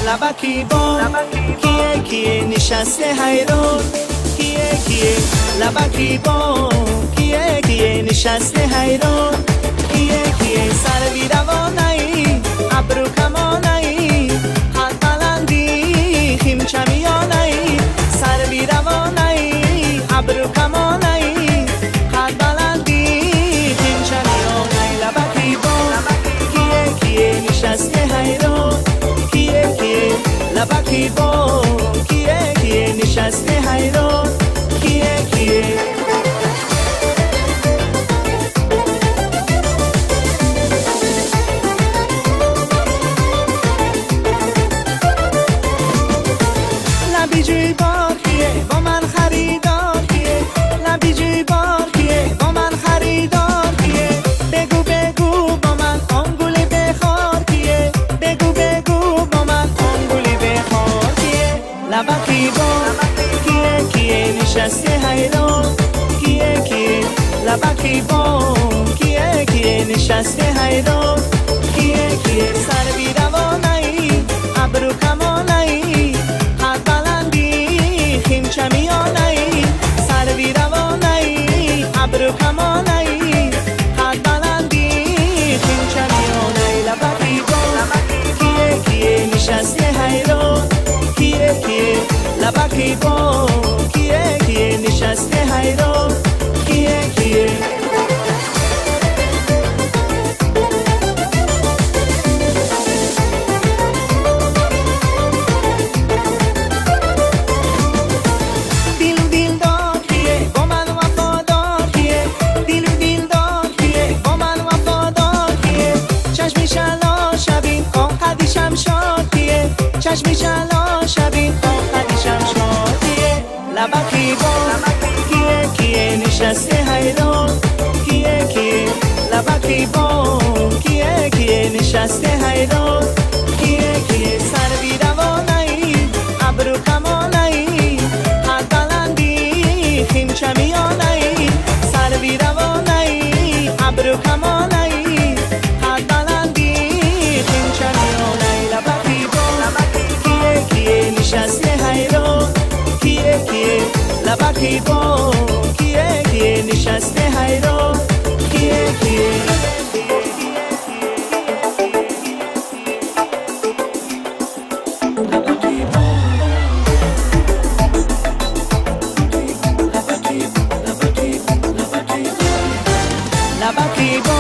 لبکی با کیه کیه نشسته حیران کیه کیه لبکی با کیه کیه نشسته حیران کیه کیه سر بی روانایی ابرو کمانایی حد بلندی خیم چمیانایی سر بی روانایی ابرو کمانایی حد بلندی خیم چمیانایی لبکی با کیه کیه نشسته حیران کیه کیه لبکی با کیه کیه نشسته حیران کیه کیه لبی جوی بار کیه با من خریدار کیه لبی جوی بار کیه با من خریدار کیه بگو بگو با من آنگولی بخار کیه بگو بگو با من آنگولی بخار کیه لبکی با کیه کیه نشسته حیران کیه کیه لبکی با کیه کیه نشسته حیران کیه کیه سر بی روانایی ابرو کمانایی حد بلندی خیم چمیانایی سر بی روانایی ابرو کمانایی حد بلندی خیم چمیانایی لبکی با کیه کیه نشسته حیران کیه کیه لبکی با کیه کیه نشسته حیران کیه کیه چشمی شلا شبین آخریشم شادیه لبکی با کیه کیه نشسته حیران کیه کیه لبکی با کیه کیه نشسته حیران کیه کیه سر بی روانایی ابرو کمانایی حد بلندی خیم چمیانایی سر بی روانایی ابرو کمانایی حد بلندی خیم چمیانایی لبکی با کیه نشسته حیران کیه کیه لبکی با کیه کیه نشسته حیران کیه کیه لبکی با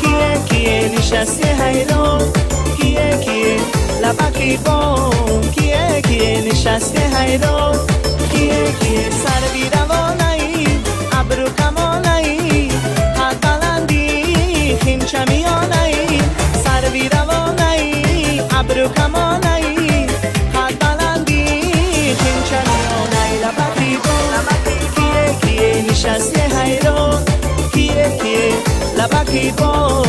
کیه کیه نشسته حیران کیه کیه لبکی با کیه کیه نشسته حیران کیه کیه سر بی روانایی ابرو کمانایی حد بلندی خیم چمیانایی سر بی روانایی ابرو کمانایی حد بلندی خیم چمیانایی لبکی با کیه کیه نشسته حیران کیه کیه لبکی با